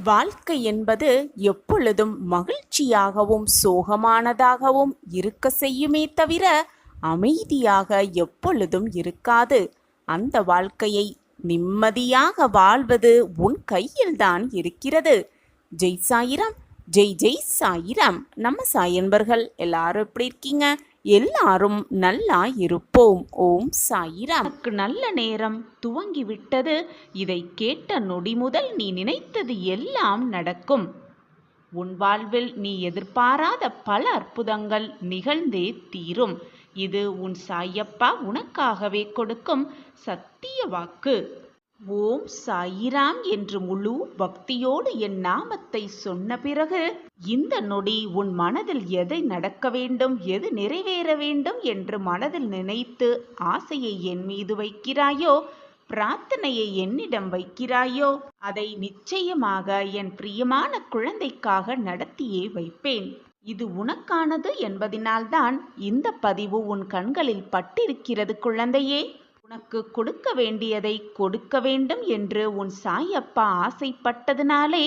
வாழ்க்கை என்பது எப்பொழுதும் மகிழ்ச்சியாகவும் சோகமானதாகவும் இருக்க செய்யுமே தவிர அமைதியாக எப்பொழுதும் இருக்காது. அந்த வாழ்க்கையை நிம்மதியாக வாழ்வது உன் கையில்தான் இருக்கிறது. ஜெய் சாயிராம், ஜெய் ஜெய் சாயிராம். நம்ம சாயன்பர்கள் எல்லாரும் எப்படி இருக்கீங்க? எல்லாரும் நல்லா இருப்போம். ஓம் சாயிராம். நல்ல நேரம் துவங்கிவிட்டது. இதை கேட்ட நொடி முதல் நீ நினைத்தது எல்லாம் நடக்கும். உன் வாழ்வில் நீ எதிர்பாராத பல அற்புதங்கள் நிகழ்ந்தே தீரும். இது உன் சாயப்பா உனக்காகவே கொடுக்கும் சத்திய வாக்கு. ஓம் சாயிராம் என்று முழு பக்தியோடு என் நாமத்தை சொன்ன பிறகு இந்த நொடி உன் மனதில் எதை நடக்க வேண்டும், எது நிறைவேற வேண்டும் என்று மனதில் நினைத்து ஆசையை என் மீது வைக்கிறாயோ, பிரார்த்தனையை என்னிடம் வைக்கிறாயோ, அதை நிச்சயமாக என் பிரியமான குழந்தைக்காக நடத்தியே வைப்பேன். இது உனக்கானது என்பதினால்தான் இந்த பதிவு உன் கண்களில் பட்டிருக்கிறது குழந்தையே. உனக்கு கொடுக்க வேண்டியதை கொடுக்க வேண்டும் என்று உன் சாயப்பா ஆசைப்பட்டதினாலே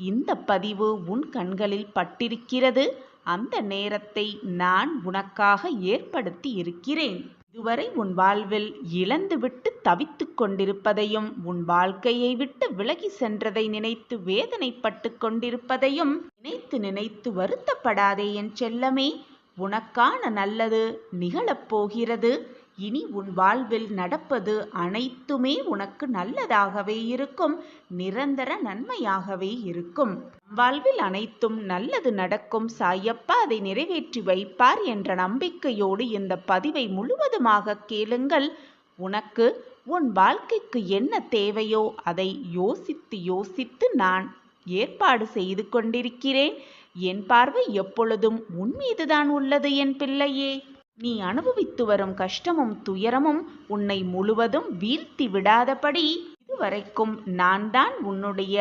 இந்த பதிவு உன் கண்களில் பட்டிருக்கிறது. அந்த நேரத்தை நான் உனக்காக ஏற்படுத்தி இருக்கிறேன். இதுவரை உன் வாழ்வில் இழந்துவிட்டு தவித்து கொண்டிருப்பதையும், உன் வாழ்க்கையை விட்டு விலகி சென்றதை நினைத்து வேதனைப்பட்டு கொண்டிருப்பதையும் நினைத்து நினைத்து வருத்தப்படாதே என் செல்லமே. உனக்கான நல்லது நிகழப்போகிறது. இனி உன் வாழ்வில் நடப்பது அனைத்துமே உனக்கு நல்லதாகவே இருக்கும், நிரந்தர நன்மையாகவே இருக்கும். வாழ்வில் அனைத்தும் நல்லது நடக்கும். சாயப்பா அதை நிறைவேற்றி வைப்பார் என்ற நம்பிக்கையோடு இந்த பதிவை முழுவதுமாக கேளுங்கள். உனக்கு உன் வாழ்க்கைக்கு என்ன தேவையோ அதை யோசித்து யோசித்து நான் ஏற்பாடு செய்து கொண்டிருக்கிறேன். என் பார்வை எப்பொழுதும் உன் மீதுதான் உள்ளது என் பிள்ளையே. நீ அனுபவித்து வரும் கஷ்டமும் துயரமும் உன்னை முழுவதும் வீழ்த்தி விடாதபடி இதுவரைக்கும் நான் தான் உன்னுடைய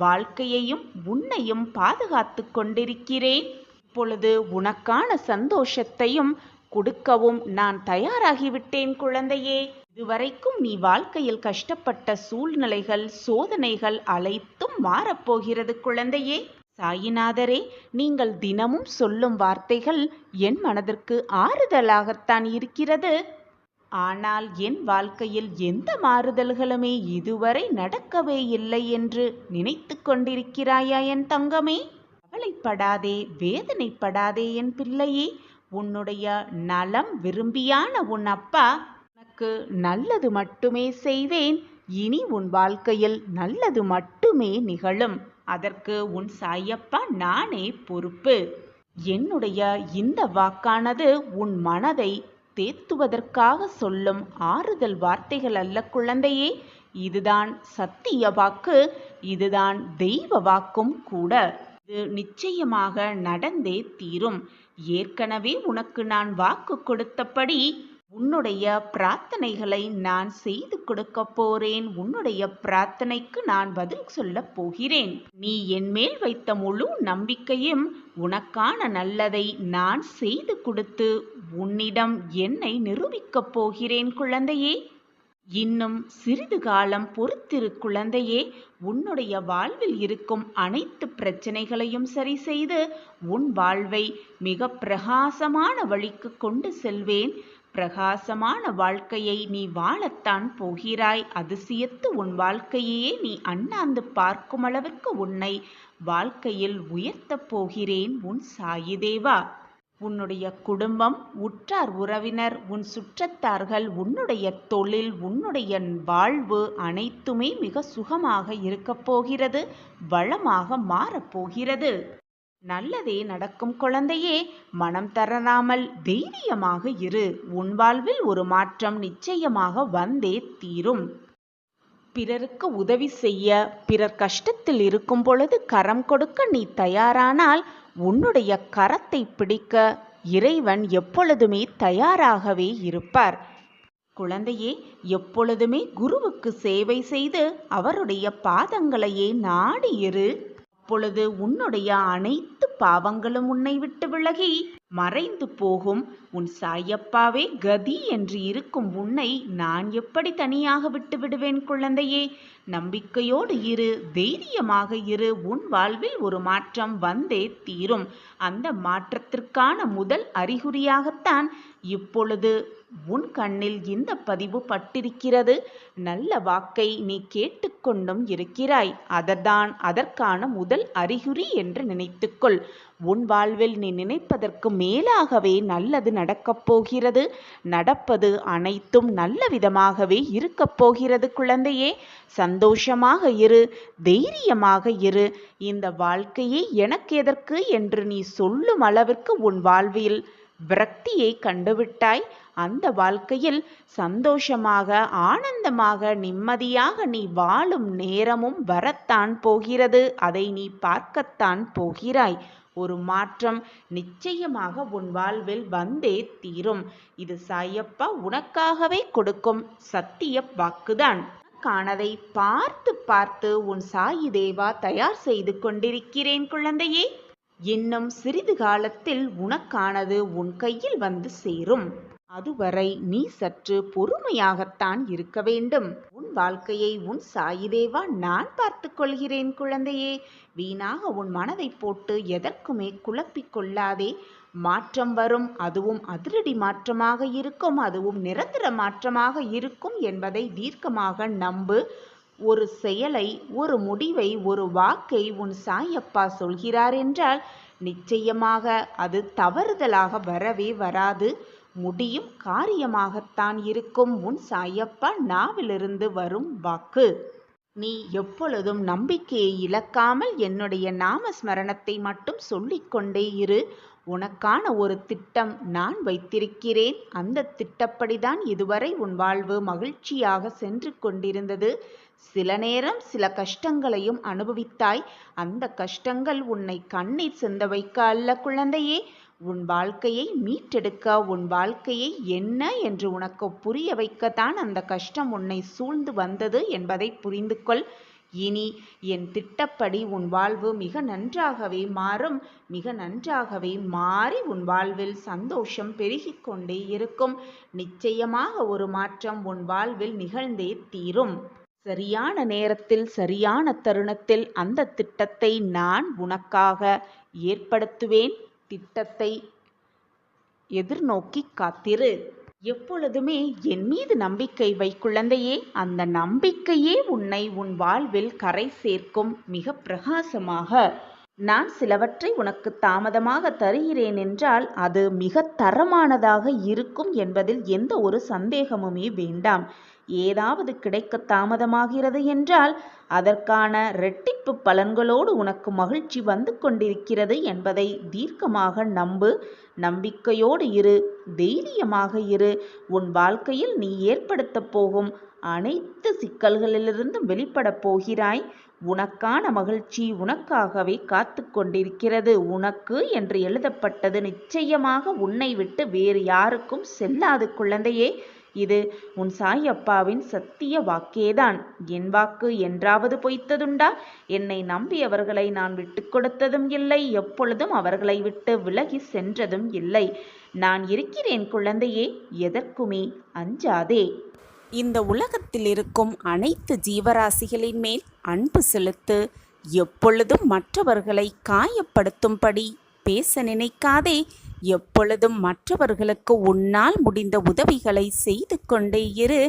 வாழ்க்கையையும் உன்னையும் பாதுகாத்து கொண்டிருக்கிறேன். இப்பொழுது உனக்கான சந்தோஷத்தையும் கொடுக்கவும் நான் தயாராகிவிட்டேன் குழந்தையே. இதுவரைக்கும் நீ வாழ்க்கையில் கஷ்டப்பட்ட சூழ்நிலைகள், சோதனைகள் அனைத்தும் மாறப்போகிறது குழந்தையே. சாயிநாதரே, நீங்கள் தினமும் சொல்லும் வார்த்தைகள் என் மனதிற்கு ஆறுதலாகத்தான் இருக்கிறது. ஆனால் என் வாழ்க்கையில் எந்த மாறுதல்களுமே இதுவரை நடக்கவே இல்லை என்று நினைத்து கொண்டிருக்கிறாயா என் தங்கமே? கவலைப்படாதே, வேதனைப்படாதே என் பிள்ளையே. உன்னுடைய நலம் விரும்பியான உன் அப்பா உனக்கு நல்லது மட்டுமே செய்வேன். இனி உன் வாழ்க்கையில் நல்லது மட்டுமே நிகழும். அதற்கு உன் சாயப்பா நானே பொறுப்பு. என்னுடைய இந்த வாக்கானது உன் மனதை தேத்துவதற்காக சொல்லும் ஆறுதல் வார்த்தைகள் அல்ல குழந்தையே. இதுதான் சத்திய வாக்கு, இதுதான் தெய்வ வாக்கும் கூட. இது நிச்சயமாக நடந்தே தீரும். ஏற்கனவே உனக்கு நான் வாக்கு கொடுத்தபடி உன்னுடைய பிரார்த்தனைகளை நான் செய்து கொடுக்க போறேன். உன்னுடைய பிரார்த்தனைக்கு நான் பதில் சொல்ல போகிறேன். நீ என் மேல் வைத்த முழு நம்பிக்கையும் உனக்கான நல்லதை நான் செய்து கொடுத்து உன்னிடம் என்னை நிரூபிக்கப் போகிறேன் குழந்தையே. இன்னும் சிறிது காலம் பொறுத்திரு குழந்தையே. உன்னுடைய வாழ்வில் இருக்கும் அனைத்து பிரச்சனைகளையும் சரி செய்து உன் வாழ்வை மிக பிரகாசமான வழிக்கு கொண்டு செல்வேன். பிரகாசமான வாழ்க்கையை நீ வாழத்தான் போகிறாய். அதிசயத்து உன் வாழ்க்கையே நீ அண்ணாந்து பார்க்கும் அளவிற்கு உன்னை வாழ்க்கையில் உயர்த்தப் போகிறேன் உன் சாயிதேவா. உன்னுடைய குடும்பம், உற்றார் உறவினர், உன் சுற்றத்தார்கள், உன்னுடைய தொழில், உன்னுடைய வாழ்வு அனைத்துமே மிக சுகமாக இருக்கப் போகிறது, வளமாக மாறப்போகிறது. நல்லதே நடக்கும் குழந்தையே. மனம் தளராமல் தைரியமாக இரு. உன் வாழ்வில் ஒரு மாற்றம் நிச்சயமாக வந்தே தீரும். பிறருக்கு உதவி செய்ய, பிறர் கஷ்டத்தில் இருக்கும் பொழுது கரம் கொடுக்க நீ தயாரானால் உன்னுடைய கரத்தை பிடிக்க இறைவன் எப்பொழுதுமே தயாராகவே இருப்பார். குழந்தையே, எப்பொழுதுமே குருவுக்கு சேவை செய்து அவருடைய பாதங்களையே நாடி இரு. அப்பொழுது உன்னுடைய அனைத்து பாவங்களும் உன்னை விட்டு விலகி மறைந்து போகும் உன் சாயப்பாவே கதி என்று இருக்கும் உன்னை நான் எப்படி தனியாக விட்டு விடுவேன் குழந்தையே? நம்பிக்கையோடு இரு, தைரியமாக இரு. உன் வாழ்வில் ஒரு மாற்றம் வந்தே தீரும். அந்த மாற்றத்திற்கான முதல் அறிகுறியாகத்தான் இப்பொழுது உன் கண்ணில் இந்த பதிவு பட்டிருக்கிறது. நல்ல வாக்கை நீ கேட்டுக்கொண்டும் இருக்கிறாய். அதற்கான முதல் அறிகுறி என்று நினைத்துக்கொள். உன் வாழ்வில் நீ நினைப்பதற்கு மேலாகவே நல்லது நடக்கப் போகிறது. நடப்பது அனைத்தும் நல்ல விதமாகவே இருக்கப் போகிறது குழந்தையே. சந்தோஷமாக இரு, தைரியமாக இரு. இந்த வாழ்க்கையை எனக்கு எதற்கு என்று நீ சொல்லும் அளவிற்கு உன் வாழ்வில் விரக்தியை கண்டுவிட்டாய். அந்த வாழ்க்கையில் சந்தோஷமாக, ஆனந்தமாக, நிம்மதியாக நீ வாழும் நேரமும் வரத்தான் போகிறது. அதை நீ பார்க்கத்தான் போகிறாய். ஒரு மாற்றம் நிச்சயமாக உன் வாழ்வில் வந்தே தீரும். இது சாயப்பா உனக்காகவே கொடுக்கும் சத்திய வாக்குதான். உனக்கானதை பார்த்து பார்த்து உன் சாயி தேவா தயார் செய்து கொண்டிருக்கிறேன் குழந்தையே. இன்னும் சிறிது காலத்தில் உனக்கானது உன் கையில் வந்து சேரும். அதுவரை நீ சற்று பொறுமையாகத்தான் இருக்க வேண்டும். உன் வாழ்க்கையை உன் சாயி தேவா நான் பார்த்து கொள்கிறேன் குழந்தையே. வீணாக உன் மனதை போட்டு எதற்குமே குழப்பிக் கொள்ளாதே. மாற்றம் வரும். அதுவும் அதிரடி மாற்றமாக இருக்கும். அதுவும் நிரந்தர மாற்றமாக இருக்கும் என்பதை தீர்க்கமாக நம்பு. ஒரு செயலை, ஒரு முடிவை, ஒரு வாக்கை உன் சாயப்பா சொல்கிறார் என்றால் நிச்சயமாக அது தவறுதலாக வரவே வராது. முடியும் காரியமாகத்தான் இருக்கும் உன் சாயப்பா நாவிலிருந்து வரும் வாக்கு. நீ எப்பொழுதும் நம்பிக்கையை இழக்காமல் என்னுடைய நாமஸ்மரணத்தை மட்டும் சொல்லிக்கொண்டே இரு. உனக்கான ஒரு திட்டம் நான் வைத்திருக்கிறேன். அந்த திட்டப்படிதான் இதுவரை உன் வாழ்வு மகிழ்ச்சியாக சென்று கொண்டிருந்தது. சில நேரம் சில கஷ்டங்களையும் அனுபவித்தாய். அந்த கஷ்டங்கள் உன்னை கண்ணீர் சிந்த வைக்க அல்ல குழந்தையே, உன் வாழ்க்கையை மீட்டெடுக்க, உன் வாழ்க்கையை என்ன என்று உனக்கு புரிய வைக்கத்தான் அந்த கஷ்டம் உன்னை சூழ்ந்து வந்தது என்பதை புரிந்து கொள். இனி என் திட்டப்படி உன் வாழ்வு மிக நன்றாகவே மாறும். மிக நன்றாகவே மாறி உன் வாழ்வில் சந்தோஷம் பெருகிக் கொண்டே இருக்கும். நிச்சயமாக ஒரு மாற்றம் உன் வாழ்வில் நிகழ்ந்தே தீரும். சரியான நேரத்தில், சரியான தருணத்தில் அந்த திட்டத்தை நான் உனக்காக ஏற்படுத்துவேன். திட்டத்தை எதிர்நோக்கி காத்திரு. எப்பொழுதுமே என் மீது நம்பிக்கை வை குழந்தையே. அந்த நம்பிக்கையே உன்னை உன் வாழ்வில் கரை சேர்க்கும். மிக பிரகாசமாக நான் சிலவற்றை உனக்கு தாமதமாக தருகிறேன் என்றால் அது மிக தரமானதாக இருக்கும் என்பதில் எந்த ஒரு சந்தேகமுமே வேண்டாம். ஏதாவது கிடைக்க தாமதமாகிறது என்றால் அதற்கான இரட்டிப்பு பலன்களோடு உனக்கு மகிழ்ச்சி வந்து கொண்டிருக்கிறது என்பதை தீர்க்கமாக நம்பு. நம்பிக்கையோடு இரு, தைரியமாக இரு. உன் வாழ்க்கையில் நீ ஏற்படுத்தப் போகும் அனைத்து சிக்கல்களிலிருந்தும் வெளிப்படப் போகிறாய். உனக்கான மகிழ்ச்சி உனக்காகவே காத்து கொண்டிருக்கிறது. உனக்கு என்று எழுதப்பட்டது நிச்சயமாக உன்னை விட்டு வேறு யாருக்கும் செல்லாது குழந்தையே. இது உன் சாயப்பாவின் சத்திய வாக்கேதான். என் வாக்கு என்றாவது பொய்த்ததுண்டா? என்னை நம்பியவர்களை நான் விட்டு கொடுத்ததும் இல்லை. எப்பொழுதும் அவர்களை விட்டு விலகி சென்றதும் இல்லை. நான் இருக்கிறேன் குழந்தையே, எதற்குமே அஞ்சாதே. இந்த உலகத்தில் இருக்கும் அனைத்து ஜீவராசிகளின் மேல் அன்பு செலுத்து. எப்பொழுதும் மற்றவர்களை காயப்படுத்தும்படி பேச நினைக்காதே. எப்பொழுதும் மற்றவர்களுக்கு உன்னால் முடிந்த உதவிகளை செய்து கொண்டே இரு.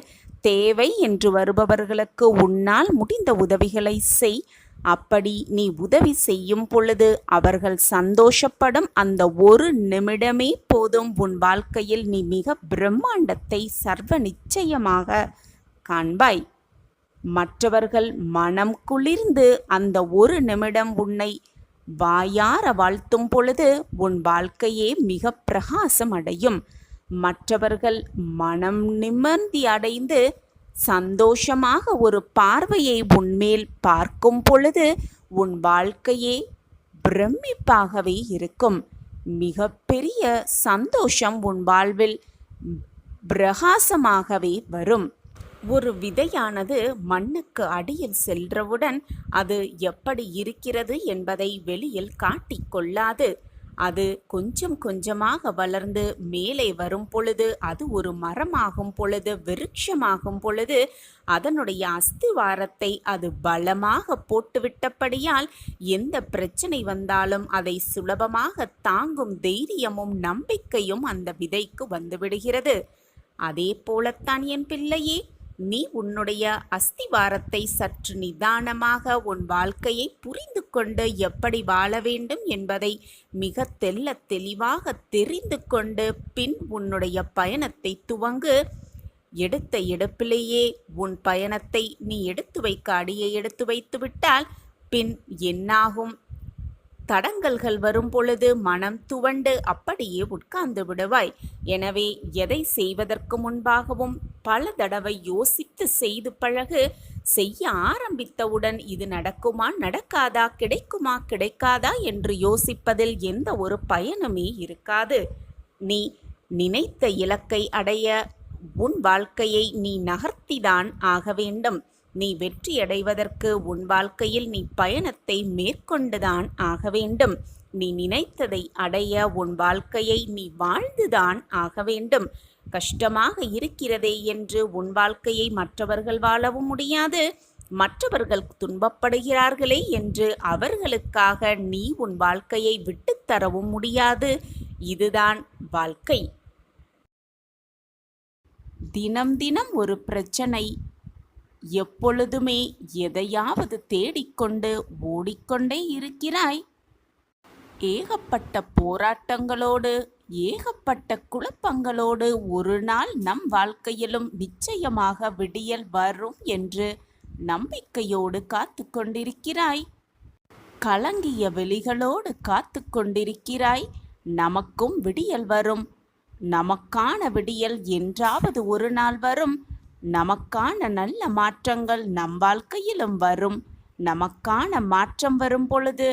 தேவை என்று வருபவர்களுக்கு உன்னால் முடிந்த உதவிகளை செய். அப்படி நீ உதவி செய்யும் பொழுது அவர்கள் சந்தோஷப்படும் அந்த ஒரு நிமிடமே போதும். உன் வாழ்க்கையில் நீ மிக பிரம்மாண்டத்தை சர்வ நிச்சயமாக காண்பாய். மற்றவர்கள் மனம் குளிர்ந்து அந்த ஒரு நிமிடம் உன்னை வாயார வாழ்த்தும் பொழுது உன் வாழ்க்கையே மிக பிரகாசம் அடையும். மற்றவர்கள் மனம் நிம்மதி அடைந்து சந்தோஷமாக ஒரு பார்வையை உன்மேல் பார்க்கும் பொழுது உன் வாழ்க்கையே பிரமிப்பாகவே இருக்கும். மிக பெரிய சந்தோஷம் உன் வாழ்வில் பிரகாசமாகவே வரும். ஒரு விதையானது மண்ணுக்கு அடியில் சென்றவுடன் அது எப்படி இருக்கிறது என்பதை வெளியில் காட்டிக்கொள்ளாது. அது கொஞ்சம் கொஞ்சமாக வளர்ந்து மேலே வரும் பொழுது, அது ஒரு மரமாகும் பொழுது, விருட்சமாகும் பொழுது, அதனுடைய அஸ்திவாரத்தை அது பலமாக போட்டுவிட்டபடியால் எந்த பிரச்சனை வந்தாலும் அதை சுலபமாக தாங்கும் தைரியமும் நம்பிக்கையும் அந்த விதைக்கு வந்துவிடுகிறது. அதே போலத்தான் என் பிள்ளையே, நீ உன்னுடைய அஸ்திவாரத்தை சற்று நிதானமாக உன் வாழ்க்கையை புரிந்து கொண்டு எப்படி வாழ வேண்டும் என்பதை மிக தெளிவாக தெரிந்து கொண்டு பின் உன்னுடைய பயணத்தை துவங்கு. எடுத்த எடுப்பிலேயே உன் பயணத்தை நீ எடுத்து வைக்க அடியை எடுத்து வைத்து விட்டால் பின் என்னாகும்? தடங்கல்கள் வரும் பொழுது மனம் துவண்டு அப்படியே உட்கார்ந்து விடுவாய். எனவே எதை செய்வதற்கு முன்பாகவும் பல தடவை யோசித்து செய்து பழகு. செய்ய ஆரம்பித்தவுடன் இது நடக்குமா நடக்காதா, கிடைக்குமா கிடைக்காதா என்று யோசிப்பதில் எந்த ஒரு பயனுமே இருக்காது. நீ நினைத்த இலக்கை அடைய உன் வாழ்க்கையை நீ நகர்த்திதான் ஆக வேண்டும். நீ வெற்றியடைவதற்கு உன் வாழ்க்கையில் நீ பயணத்தை மேற்கொண்டுதான் ஆக வேண்டும். நீ நினைத்ததை அடைய உன் வாழ்க்கையை நீ வாழ்ந்துதான் ஆக வேண்டும். கஷ்டமாக இருக்கிறதே என்று உன் வாழ்க்கையை மற்றவர்கள் வாழவும் முடியாது. மற்றவர்கள் துன்பப்படுகிறார்களே என்று அவர்களுக்காக நீ உன் வாழ்க்கையை விட்டுத்தரவும் முடியாது. இதுதான் வாழ்க்கை. தினம் தினம் ஒரு பிரச்சனை, எப்பொழுதுமே எதையாவது தேடிக்கொண்டு ஓடிக்கொண்டே இருக்கிறாய். ஏகப்பட்ட போராட்டங்களோடு, ஏகப்பட்ட குழப்பங்களோடு ஒரு நாள் நம் வாழ்க்கையிலும் நிச்சயமாக விடியல் வரும் என்று நம்பிக்கையோடு காத்து கொண்டிருக்கிறாய். கலங்கிய விழிகளோடு காத்து கொண்டிருக்கிறாய். நமக்கும் விடியல் வரும். நமக்கான விடியல் என்றாவது ஒரு நாள் வரும். நமக்கான நல்ல மாற்றங்கள் நம் வாழ்க்கையிலும் வரும். நமக்கான மாற்றம் வரும் பொழுது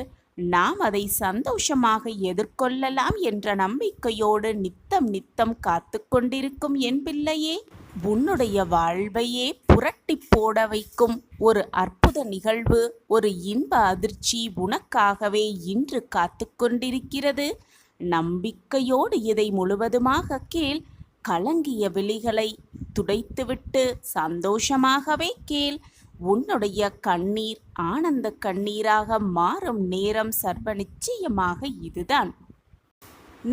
நாம் அதை சந்தோஷமாக எதிர்கொள்ளலாம் என்ற நம்பிக்கையோடு நித்தம் காத்து கொண்டிருக்கும் என் பிள்ளையே, உன்னுடைய வாழ்வையே புரட்டி போட வைக்கும் ஒரு அற்புத நிகழ்வு, ஒரு இன்ப அதிர்ச்சி உனக்காகவே இன்று காத்து கொண்டிருக்கிறது. நம்பிக்கையோடு இதை முழுவதுமாக கேள். கலங்கிய விழிகளை துடைத்துவிட்டு சந்தோஷமாகவே கேள். உன்னுடைய கண்ணீர் ஆனந்த கண்ணீராக மாறும் நேரம் சர்வ நிச்சயமாக இதுதான்.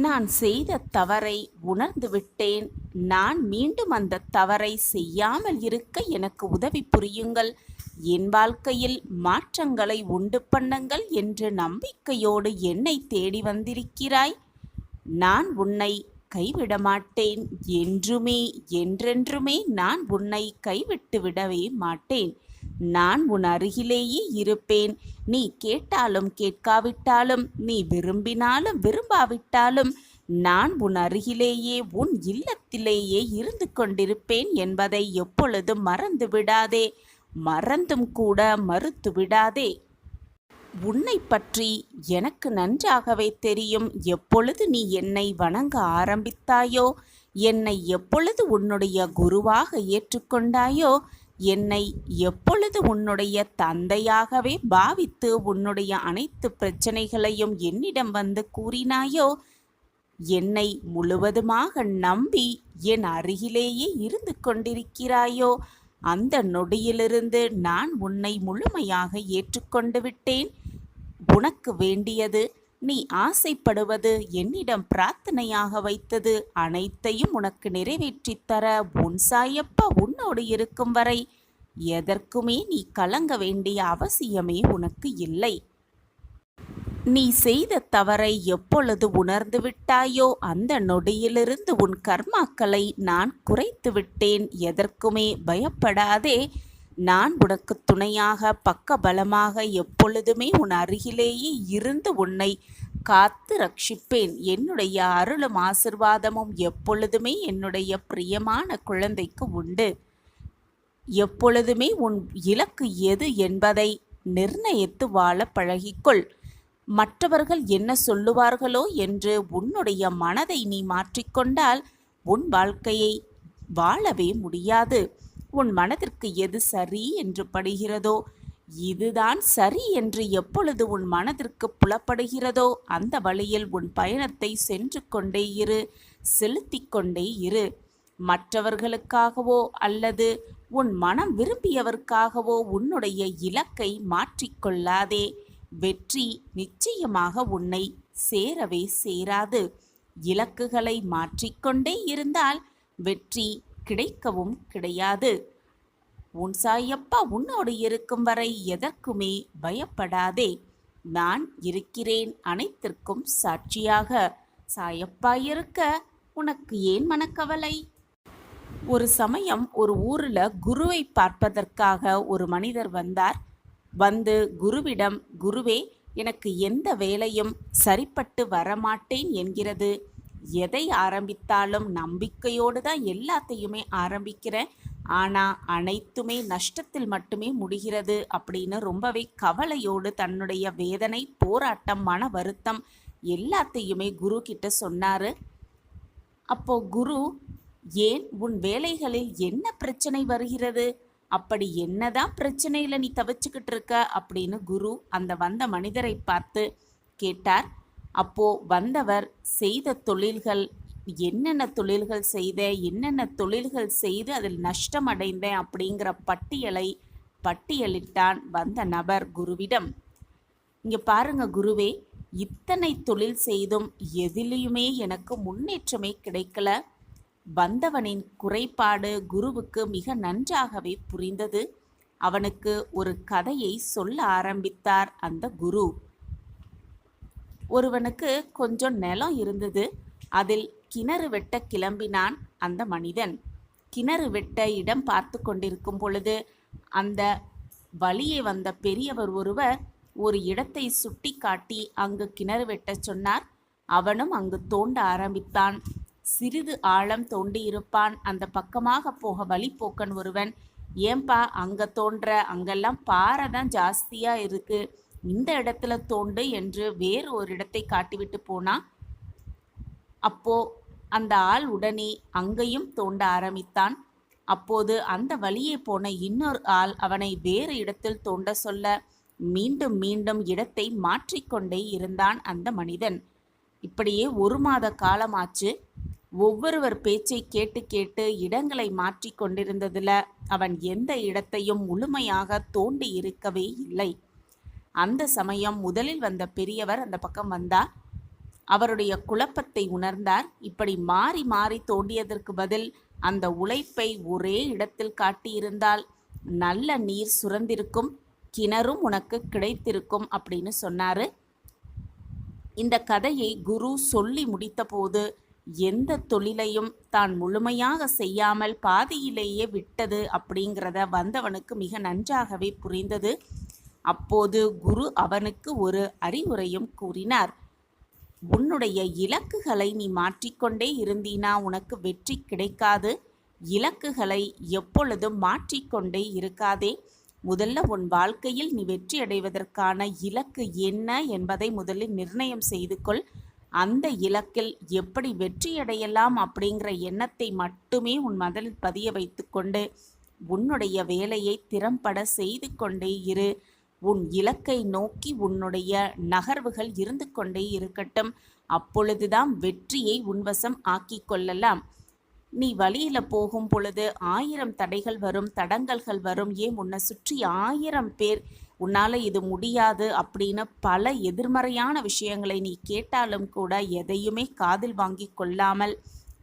நான் செய்த தவறை உணர்ந்து விட்டேன். நான் மீண்டும் அந்த தவறை செய்யாமல் இருக்க எனக்கு உதவி புரியுங்கள். என் வாழ்க்கையில் மாற்றங்களை உண்டு பண்ணுங்கள் என்று நம்பிக்கையோடு என்னை தேடி வந்திருக்கிறாய். நான் உன்னை கைவிட மாட்டேன். என்றென்றுமே நான் உன்னை கைவிட்டு விடவே மாட்டேன். நான் உன் அருகிலேயே இருப்பேன். நீ கேட்டாலும் கேட்காவிட்டாலும், நீ விரும்பினாலும் விரும்பாவிட்டாலும் நான் உன் அருகிலேயே உன் இல்லத்திலேயே இருந்து கொண்டிருப்பேன் என்பதை எப்பொழுதும் மறந்து விடாதே. மறந்தும் கூட மறுத்து விடாதே. உன்னை பற்றி எனக்கு நன்றாகவே தெரியும். எப்பொழுது நீ என்னை வணங்க ஆரம்பித்தாயோ, என்னை எப்பொழுது உன்னுடைய குருவாக ஏற்றுக்கொண்டாயோ, என்னை எப்பொழுது உன்னுடைய தந்தையாகவே பாவித்து உன்னுடைய அனைத்து பிரச்சனைகளையும் என்னிடம் வந்து கூறினாயோ, என்னை முழுவதுமாக நம்பி என் அருகிலேயே இருந்து கொண்டிருக்கிறாயோ, அந்த நொடியிலிருந்து நான் உன்னை முழுமையாக ஏற்றுக்கொண்டு விட்டேன். உனக்கு வேண்டியது, நீ ஆசைப்படுவது, என்னிடம் பிரார்த்தனையாக வைத்தது அனைத்தையும் உனக்கு நிறைவேற்றித் தர உன் சாயப்பா உன்னோடு இருக்கும் வரை எதற்குமே நீ கலங்க வேண்டிய அவசியமே உனக்கு இல்லை. நீ செய்த தவறை எப்பொழுது உணர்ந்து விட்டாயோ அந்த நொடியிலிருந்து உன் கர்மாக்களை நான் குறைத்து விட்டேன். எதற்குமே பயப்படாதே. நான் உனக்கு துணையாக பக்கபலமாக எப்பொழுதுமே உன் அருகிலேயே இருந்து உன்னை காத்து ரட்சிப்பேன். என்னுடைய அருளும் ஆசிர்வாதமும் எப்பொழுதுமே என்னுடைய பிரியமான குழந்தைக்கு உண்டு. எப்பொழுதுமே உன் இலக்கு எது என்பதை நிர்ணயித்து வாழ பழகிக்கொள். மற்றவர்கள் என்ன சொல்லுவார்களோ என்று உன்னுடைய மனதை நீ மாற்றிக்கொண்டால் உன் வாழ்க்கையை வாழவே முடியாது. உன் மனதிற்கு எது சரி என்று படுகிறதோ, இதுதான் சரி என்று எப்பொழுது உன் மனதிற்கு புலப்படுகிறதோ அந்த வழியில் உன் பயணத்தை சென்று கொண்டே இரு, செலுத்திக் கொண்டே இரு. மற்றவர்களுக்காகவோ அல்லது உன் மனம் விரும்பியவர்க்காகவோ உன்னுடைய இலக்கை மாற்றிக்கொள்ளாதே. வெற்றி நிச்சயமாக உன்னை சேரவே சேராது. இலக்குகளை மாற்றிக்கொண்டே இருந்தால் வெற்றி கிடைக்கவும் கிடையாது. உன் சாயப்பா உன்னோடு இருக்கும் வரை எதற்குமே பயப்படாதே. நான் இருக்கிறேன் அனைத்திற்கும் சாட்சியாக. சாயப்பா இருக்க உனக்கு ஏன் மனக்கவலை? ஒரு சமயம் ஒரு ஊரில் குருவை பார்ப்பதற்காக ஒரு மனிதர் வந்தார். வந்து குருவிடம், குருவே, எனக்கு எந்த வேலையும் சரிப்பட்டு வரமாட்டேன் என்கிறது. எதை ஆரம்பித்தாலும் நம்பிக்கையோடு தான் எல்லாத்தையுமே ஆரம்பிக்கிறேன், ஆனால் அனைத்துமே நஷ்டத்தில் மட்டுமே முடிகிறது அப்படின்னு ரொம்பவே கவலையோடு தன்னுடைய வேதனை, போராட்டம், மன வருத்தம் எல்லாத்தையுமே குரு கிட்ட சொன்னார். அப்போ குரு, ஏன் உன் வேலைகளில் என்ன பிரச்சனை வருகிறது? அப்படி என்னதான் பிரச்சனையில் நீ தவிச்சுக்கிட்டு இருக்க அப்படின்னு குரு அந்த வந்த மனிதரை பார்த்து கேட்டார். அப்போ வந்தவர் செய்த தொழில்கள், என்னென்ன தொழில்கள் செய்தேன், என்னென்ன தொழில்கள் செய்து அதில் நஷ்டம் அடைந்தேன் அப்படிங்கிற பட்டியலிட்டான் வந்த நபர் குருவிடம். இங்கே பாருங்க குருவே, இத்தனை தொழில் செய்தும் எதிலையுமே எனக்கு முன்னேற்றமே கிடைக்கல. வந்தவனின் குறைபாடு குருவுக்கு மிக நன்றாகவே புரிந்தது. அவனுக்கு ஒரு கதையை சொல்ல ஆரம்பித்தார் அந்த குரு. ஒருவனுக்கு கொஞ்சம் நிலம் இருந்தது. அதில் கிணறு வெட்ட கிளம்பினான் அந்த மனிதன். கிணறு வெட்ட இடம் பார்த்து கொண்டிருக்கும் பொழுது அந்த வழியே வந்த பெரியவர் ஒருவர் ஒரு இடத்தை சுட்டி காட்டி அங்கு கிணறு வெட்ட சொன்னார். அவனும் அங்கு தோண்ட ஆரம்பித்தான். சிறிது ஆழம் தோண்டி இருப்பான். அந்த பக்கமாக போக வழிபோக்கன் ஒருவன், ஏன்பா அங்கே தோன்ற, அங்கெல்லாம் பாறை தான் ஜாஸ்தியாக இருக்கு, இந்த இடத்துல தோண்டு என்று வேறு ஒரு இடத்தை காட்டிவிட்டு போனான். அப்போ அந்த ஆள் உடனே அங்கேயும் தோண்ட ஆரம்பித்தான். அப்போது அந்த வழியே போன இன்னொரு ஆள் அவனை வேறு இடத்தில் தோண்ட சொல்ல மீண்டும் மீண்டும் இடத்தை மாற்றிக்கொண்டே இருந்தான் அந்த மனிதன். இப்படியே 1 மாத காலமாச்சு. ஒவ்வொருவர் பேச்சை கேட்டு கேட்டு இடங்களை மாற்றி கொண்டிருந்ததில் அவன் எந்த இடத்தையும் முழுமையாக தோண்டி இருக்கவே இல்லை. அந்த சமயம் முதலில் வந்த பெரியவர் அந்த பக்கம் வந்தார். அவருடைய குழப்பத்தை உணர்ந்தார். இப்படி மாறி மாறி தோண்டியதற்கு பதில் அந்த உழைப்பை ஒரே இடத்தில் காட்டியிருந்தால் நல்ல நீர் சுரந்திருக்கும், கிணறும் உனக்கு கிடைத்திருக்கும் அப்படின்னு சொன்னார். இந்த கதையை குரு சொல்லி முடித்த போது எந்த தொழிலையும் தான் முழுமையாக செய்யாமல் பாதியிலேயே விட்டது அப்படிங்கிறத வந்தவனுக்கு மிக நன்றாகவே புரிந்தது. அப்போது குரு அவனுக்கு ஒரு அறிவுரையும் கூறினார். உன்னுடைய இலக்குகளை நீ மாற்றிக்கொண்டே இருந்தீனா உனக்கு வெற்றி கிடைக்காது. இலக்குகளை எப்பொழுதும் மாற்றிக்கொண்டே இருக்காதே. முதல்ல உன் வாழ்க்கையில் நீ வெற்றி அடைவதற்கான இலக்கு என்ன என்பதை முதலில் நிர்ணயம் செய்து கொள். அந்த இலக்கில் எப்படி வெற்றியடையலாம் அப்படிங்கிற எண்ணத்தை மட்டுமே உன் மனதில் பதிய வைத்து கொண்டு உன்னுடைய வேலையை திறம்பட செய்து கொண்டே இரு. உன் இலக்கை நோக்கி உன்னுடைய நகர்வுகள் இருந்து கொண்டே இருக்கட்டும். அப்பொழுதுதான் வெற்றியை உன்வசம் ஆக்கி கொள்ளலாம். நீ வழியில் போகும் பொழுது 1000 தடைகள் வரும், தடங்கல்கள் வரும். ஏன் உன்னை சுற்றி 1000 பேர் உன்னால் இது முடியாது அப்படின்னு பல எதிர்மறையான விஷயங்களை நீ கேட்டாலும் கூட எதையுமே காதில் வாங்கி கொள்ளாமல்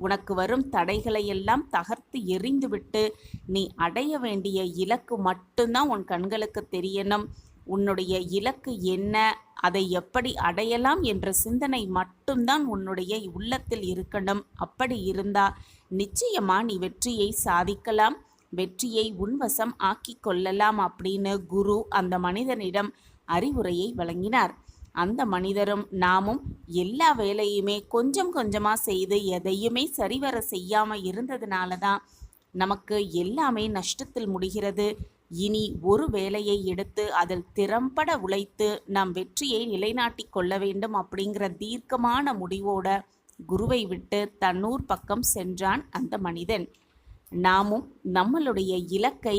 உனக்கு வரும் தடைகளை எல்லாம் தகர்த்து எறிந்துவிட்டு நீ அடைய வேண்டிய இலக்கு மட்டும்தான் உன் கண்களுக்கு தெரியணும். உன்னுடைய இலக்கு என்ன, அதை எப்படி அடையலாம் என்ற சிந்தனை மட்டும்தான் உன்னுடைய உள்ளத்தில் இருக்கணும். அப்படி இருந்தா நிச்சயமா நீ வெற்றியை சாதிக்கலாம், வெற்றியை உன்வசம் ஆக்கி கொள்ளலாம் அப்படின்னு குரு அந்த மனிதனிடம் அறிவுரையை வழங்கினார். அந்த மனிதரும் நாமும் எல்லா வேலையுமே கொஞ்சம் கொஞ்சமாக செய்து எதையுமே சரிவர செய்யாமல் இருந்ததுனால தான் நமக்கு எல்லாமே நஷ்டத்தில் முடிகிறது. இனி ஒரு வேலையை எடுத்து அதில் திறம்பட உழைத்து நம் வெற்றியை நிலைநாட்டி கொள்ள வேண்டும் அப்படிங்கிற தீர்க்கமான முடிவோட குருவை விட்டு தன்னூர் பக்கம் சென்றான் அந்த மனிதன். நாமும் நம்மளுடைய இலக்கை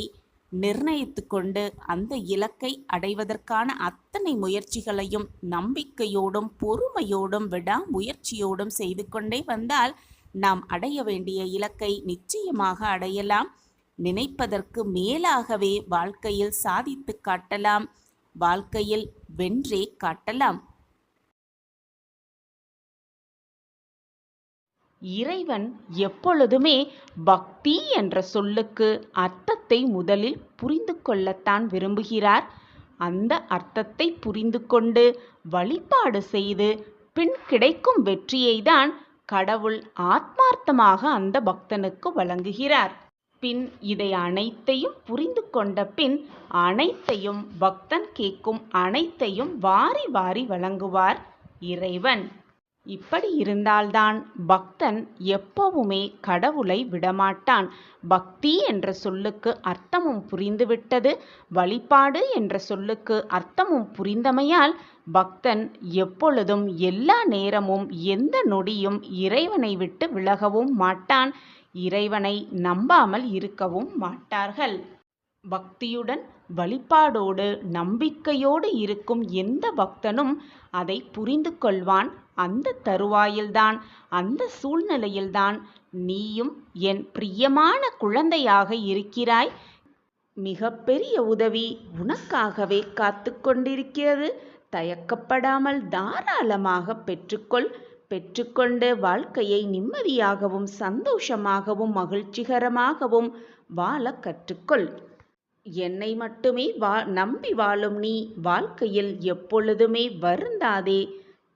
நிர்ணயித்து கொண்டு அந்த இலக்கை அடைவதற்கான அத்தனை முயற்சிகளையும் நம்பிக்கையோடும் பொறுமையோடும் விடாமுயற்சியோடும் செய்து கொண்டே வந்தால் நாம் அடைய வேண்டிய இலக்கை நிச்சயமாக அடையலாம். நினைப்பதற்கு மேலாகவே வாழ்க்கையில் சாதித்து காட்டலாம். வாழ்க்கையில் வென்றே காட்டலாம். இறைவன் எப்பொழுதுமே பக்தி என்ற சொல்லுக்கு அர்த்தத்தை முதலில் புரிந்து கொள்ளத்தான் விரும்புகிறார். அந்த அர்த்தத்தை புரிந்து கொண்டு வழிபாடு செய்து பின் கிடைக்கும் வெற்றியை தான் கடவுள் ஆத்மார்த்தமாக அந்த பக்தனுக்கு வழங்குகிறார். பின் இதை அனைத்தையும் புரிந்து கொண்ட பின் அனைத்தையும் பக்தன் கேட்கும் அனைத்தையும் வாரி வாரி வழங்குவார் இறைவன். இப்படி இருந்தால்தான் பக்தன் எப்பவுமே கடவுளை விடமாட்டான். பக்தி என்ற சொல்லுக்கு அர்த்தமும் புரிந்துவிட்டது. வழிபாடு என்ற சொல்லுக்கு அர்த்தமும் புரிந்தமையால் பக்தன் எப்பொழுதும் எல்லா நேரமும் எந்த நொடியும் இறைவனை விட்டு விலகவும் மாட்டான். இறைவனை நம்பாமல் இருக்கவும் மாட்டார்கள். பக்தியுடன் வழிபாடோடு நம்பிக்கையோடு இருக்கும் எந்த பக்தனும் அதை புரிந்து கொள்வான். அந்த தருவாயில்தான், அந்த சூழ்நிலையில்தான் நீயும் என் பிரியமான குழந்தையாக இருக்கிறாய். மிகப்பெரிய உதவி உனக்காகவே காத்து கொண்டிருக்கிறது. தயக்கப்படாமல் தாராளமாக பெற்றுக்கொள். பெற்றுக்கொண்டு வாழ்க்கையை நிம்மதியாகவும் சந்தோஷமாகவும் மகிழ்ச்சிகரமாகவும் வாழ கற்றுக்கொள். என்னை மட்டுமே நம்பி வாழும் நீ வாழ்க்கையில் எப்பொழுதுமே வருந்தாதே,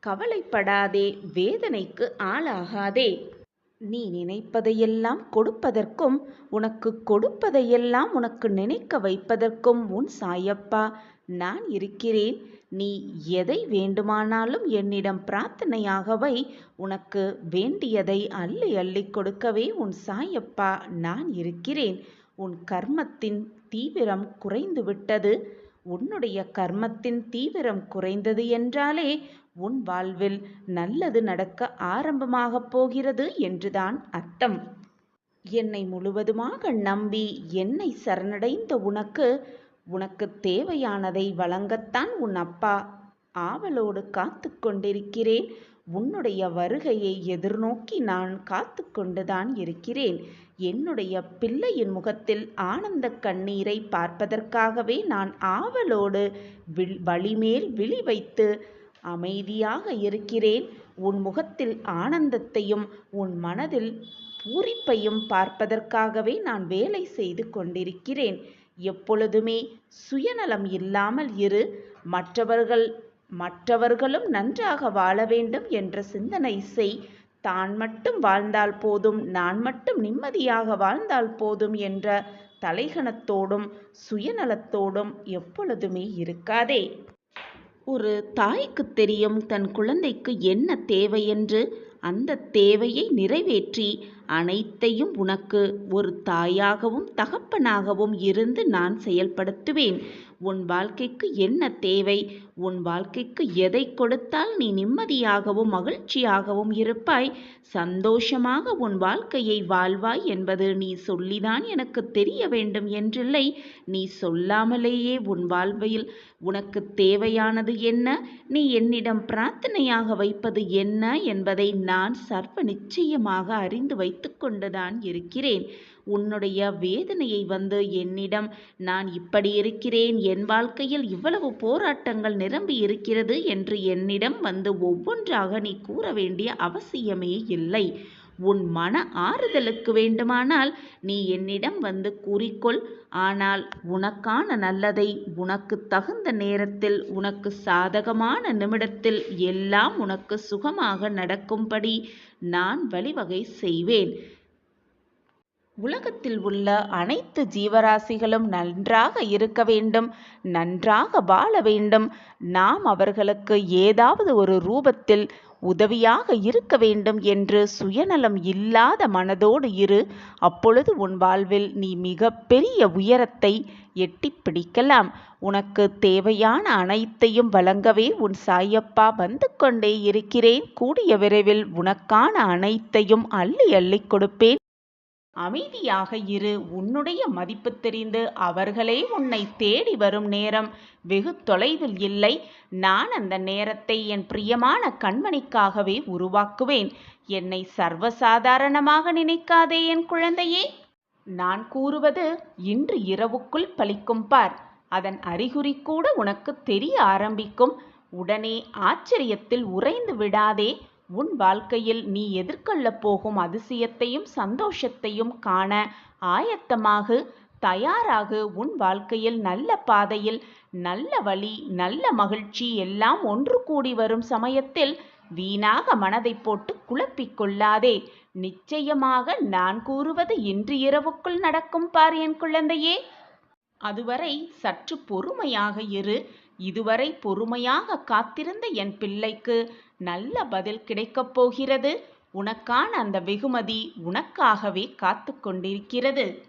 கவலைப்படாதே, வேதனைக்கு ஆளாகாதே. நீ நினைப்பதையெல்லாம் கொடுப்பதற்கும் உனக்கு கொடுப்பதையெல்லாம் உனக்கு நினைக்க வைப்பதற்கும் உன் சாயப்பா நான் இருக்கிறேன். நீ எதை வேண்டுமானாலும் என்னிடம் பிரார்த்தனையாக வை. உனக்கு வேண்டியதை அள்ளி அள்ளி கொடுக்கவே உன் சாயப்பா நான் இருக்கிறேன். உன் கர்மத்தின் தீவிரம் குறைந்து விட்டது. உன்னுடைய கர்மத்தின் தீவிரம் குறைந்தது என்றாலே உன் வாழ்வில் நல்லது நடக்க ஆரம்பமாகப் போகிறது என்றுதான் அர்த்தம். என்னை முழுவதுமாக நம்பி என்னை சரணடைந்த உனக்கு தேவையானதை வழங்கத்தான் உன் அப்பா ஆவலோடு காத்து கொண்டிருக்கிறேன். உன்னுடைய வருகையை எதிர்நோக்கி நான் காத்து கொண்டுதான் இருக்கிறேன். என்னுடைய பிள்ளையின் முகத்தில் ஆனந்த கண்ணீரை பார்ப்பதற்காகவே நான் ஆவலோடு வழிமேல் விழி வைத்து அமைதியாக இருக்கிறேன். உன் முகத்தில் ஆனந்தத்தையும் உன் மனதில் பூரிப்பையும் பார்ப்பதற்காகவே நான் வேலை செய்து கொண்டிருக்கிறேன். எப்பொழுதுமே சுயநலம் இல்லாமல் இரு. மற்றவர்களும் நன்றாக வாழ வேண்டும் என்ற சிந்தனை செய். தான் மட்டும் வாழ்ந்தால் போதும், நான் மட்டும் நிம்மதியாக வாழ்ந்தால் போதும் என்ற தலைகணத்தோடும் சுயநலத்தோடும் எப்பொழுதுமே இருக்காதே. ஒரு தாய்க்கு தெரியும் தன் குழந்தைக்கு என்ன தேவை என்று. அந்த தேவையை நிறைவேற்றி அனைத்தையும் உனக்கு ஒரு தாயாகவும் தகப்பனாகவும் இருந்து நான் செயல்படுத்துவேன். உன் வாழ்க்கைக்கு என்ன தேவை, உன் வாழ்க்கைக்கு எதை கொடுத்தால் நீ நிம்மதியாகவும் மகிழ்ச்சியாகவும் இருப்பாய், சந்தோஷமாக உன் வாழ்க்கையை வாழ்வாய் என்பது நீ சொல்லிதான் எனக்கு தெரிய வேண்டும் என்றில்லை. நீ சொல்லாமலேயே உன் வாழ்வில் உனக்கு தேவையானது என்ன, நீ என்னிடம் பிரார்த்தனையாக வைப்பது என்ன என்பதை நான் சர்வ நிச்சயமாக அறிந்து வைத்து கொண்டுதான் இருக்கிறேன். உன்னுடைய வேதனையை வந்து என்னிடம் நான் இப்படி இருக்கிறேன், என் வாழ்க்கையில் இவ்வளவு போராட்டங்கள் நிரம்பி இருக்கிறது என்று என்னிடம் வந்து ஒவ்வொன்றாக நீ கூற வேண்டிய அவசியமே இல்லை. உன் மன ஆறுதலுக்கு வேண்டுமானால் நீ என்னிடம் வந்து கூறிக்கொள். ஆனால் உனக்கான நல்லதை உனக்கு தகுந்த நேரத்தில், உனக்கு சாதகமான நிமிடத்தில் எல்லாம் உனக்கு சுகமாக நடக்கும்படி நான் வழிவகை செய்வேன். உலகத்தில் உள்ள அனைத்து ஜீவராசிகளும் நன்றாக இருக்க வேண்டும், நன்றாக வாழ வேண்டும். நாம் அவர்களுக்கு ஏதாவது ஒரு ரூபத்தில் உதவியாக இருக்க வேண்டும் என்று சுயநலம் இல்லாத மனதோடு இரு. அப்பொழுது உன் வாழ்வில் நீ மிக பெரிய உயரத்தை எட்டி பிடிக்கலாம். உனக்கு தேவையான அனைத்தையும் வழங்கவே உன் சாயப்பா வந்து கொண்டே இருக்கிறேன். கூடிய விரைவில் உனக்கான அனைத்தையும் அள்ளி அள்ளி கொடுப்பேன். அமைதியாக இரு. உன்னுடைய மதிப்பு தெரிந்து அவர்களே உன்னை தேடி வரும் நேரம் வெகு தொலைவில் இல்லை. நான் அந்த நேரத்தை என் பிரியமான கண்மணிக்காகவே உருவாக்குவேன். என்னை சர்வசாதாரணமாக நினைக்காதே என் குழந்தையே. நான் கூறுவது இன்று இரவுக்குள் பலிக்கும் பார். அதன் அறிகுறி கூட உனக்கு தெரிய ஆரம்பிக்கும். உடனே ஆச்சரியத்தில் உறைந்து விடாதே. உன் வாழ்க்கையில் நீ எதிர்கொள்ளப் போகும் அதிசயத்தையும் சந்தோஷத்தையும் காண ஆயத்தமாகு, தயாராகு. உன் வாழ்க்கையில் நல்ல பாதையில் நல்ல வழி, நல்ல மகிழ்ச்சி எல்லாம் ஒன்று கூடி வரும் சமயத்தில் வீணாக மனதை போட்டு குழப்பிக் கொள்ளாதே. நிச்சயமாக நான் கூறுவது இன்று இரவுக்குள் நடக்கும் பார் என் குழந்தையே. அதுவரை சற்று பொறுமையாக இரு. இதுவரை பொறுமையாக காத்திருந்த என் பிள்ளைக்கு நல்ல பதில் கிடைக்கப் போகிறது. உனக்கான அந்த வெகுமதி உனக்காகவே காத்து கொண்டிருக்கிறது.